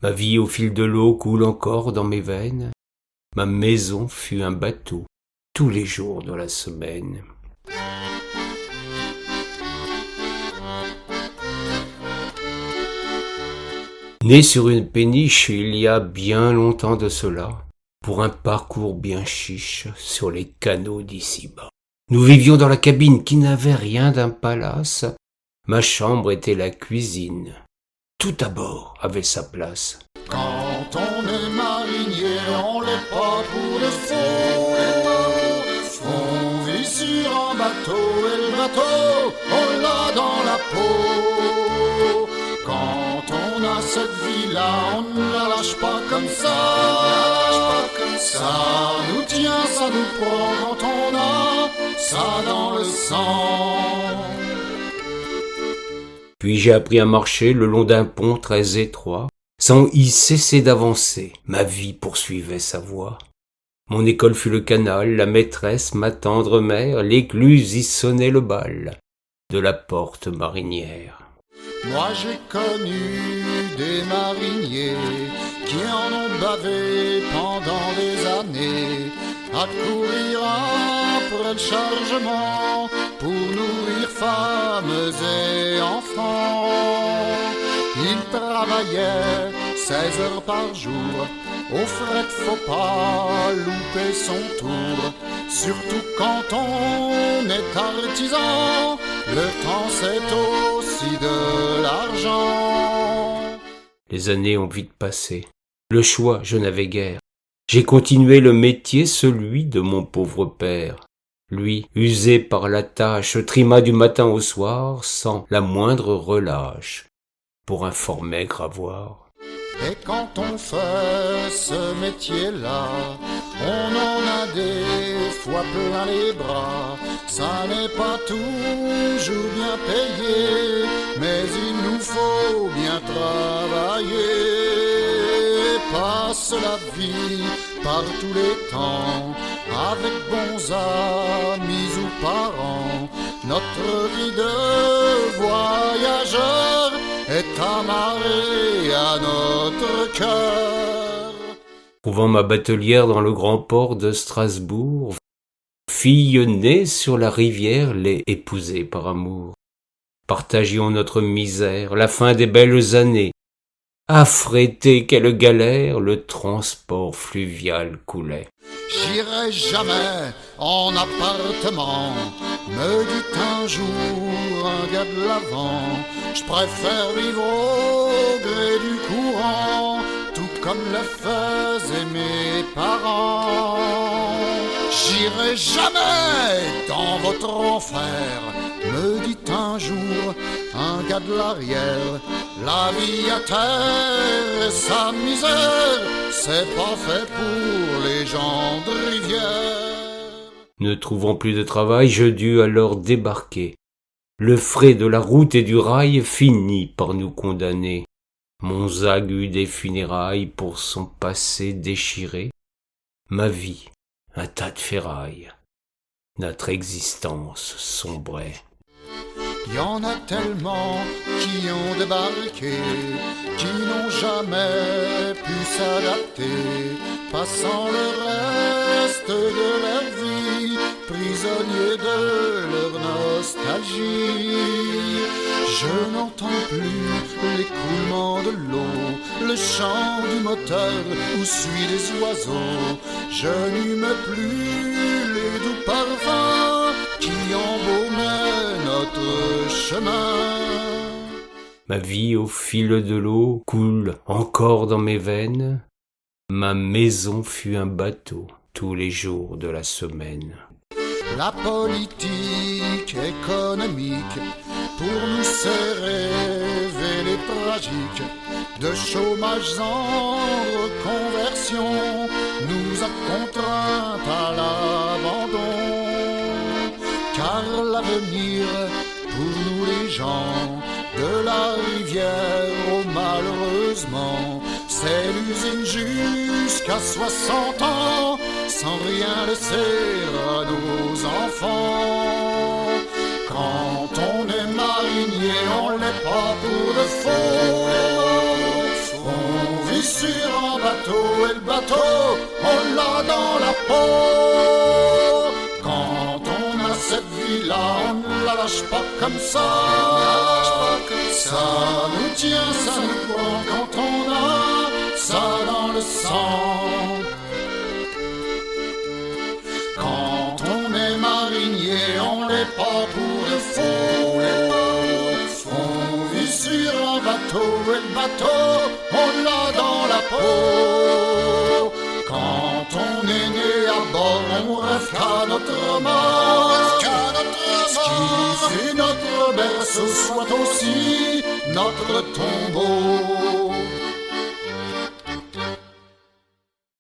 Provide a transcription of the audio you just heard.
Ma vie au fil de l'eau coule encore dans mes veines. Ma maison fut un bateau tous les jours de la semaine. Né sur une péniche il y a bien longtemps de cela, pour un parcours bien chiche sur les canaux d'ici-bas. Nous vivions dans la cabine qui n'avait rien d'un palace. Ma chambre était la cuisine. Tout à bord avait sa place. Quand on est marinier, on l'est pas pour le faux. On vit sur un bateau et le bateau, on l'a dans la peau. Quand on a cette vie-là, on ne la lâche pas comme ça. Ça nous tient, ça nous prend quand on a ça dans le sang. Puis j'ai appris à marcher le long d'un pont très étroit. Sans y cesser d'avancer, ma vie poursuivait sa voie. Mon école fut le canal, la maîtresse, ma tendre mère, l'écluse y sonnait le bal de la porte marinière. Moi j'ai connu des mariniers qui en ont bavé pendant des années, à courir après le chargement pour nourrir femmes et enfants. Ils travaillaient 16 heures par jour, au fret faut pas louper son tour, surtout quand on est artisan, le temps c'est aussi de l'argent. Les années ont vite passé, le choix je n'avais guère. J'ai continué le métier, celui de mon pauvre père. Lui, usé par la tâche, trima du matin au soir, sans la moindre relâche, pour un fort maigre avoir. Et quand on fait ce métier-là, on en a des fois plein les bras. Ça n'est pas toujours bien payé, mais il nous faut bien travailler. Passe la vie par tous les temps, avec bons amis ou parents. Notre vie de voyageur est amarrée à notre cœur. Trouvant ma batelière dans le grand port de Strasbourg, fille née sur la rivière, l'ai épousée par amour. Partagions notre misère, la fin des belles années. Affrété, quelle galère, le transport fluvial coulait. J'irai jamais en appartement, me dit un jour un gars de l'avant. Je préfère vivre au gré du courant, tout comme le faisaient mes parents. J'irai jamais dans votre enfer, me dit un jour un gars de l'arrière. La vie à terre et sa misère, c'est pas fait pour les gens de rivière. Ne trouvant plus de travail, je dus alors débarquer. Le frais de la route et du rail finit par nous condamner. Mon Zag eut des funérailles pour son passé déchiré. Ma vie, un tas de ferrailles. Notre existence sombrait. Y en a tellement qui ont débarqué, qui n'ont jamais pu s'adapter, passant le reste de leur vie, prisonniers de leur nostalgie. Je n'entends plus l'écoulement de l'eau, le chant du moteur où suivent les oiseaux. Je n'hume plus les doux parfums qui embaumaient notre chemin. Ma vie au fil de l'eau coule encore dans mes veines. Ma maison fut un bateau tous les jours de la semaine. La politique économique pour nous serrer les tragiques de chômage en reconversion nous a contraints à l'abandon. Car l'avenir pour nous les gens de la rivière, oh malheureusement, c'est l'usine jusqu'à 60 ans, sans rien laisser à nos enfants. Quand on est marinier, on l'est pas pour de faux. On vit sur un bateau et le bateau, on l'a dans la peau. Quand on a cette vie-là, on ne la lâche pas comme ça. Ça nous tient, ça nous prend quand on a ça dans le sang. Quand on est marinier, on l'est pas pour le faux. On vit sur un bateau et le bateau, on l'a dans la peau. Quand on est né à bord, on rêve qu'à notre mort. Ce qui fut notre berceau soit aussi notre tombeau.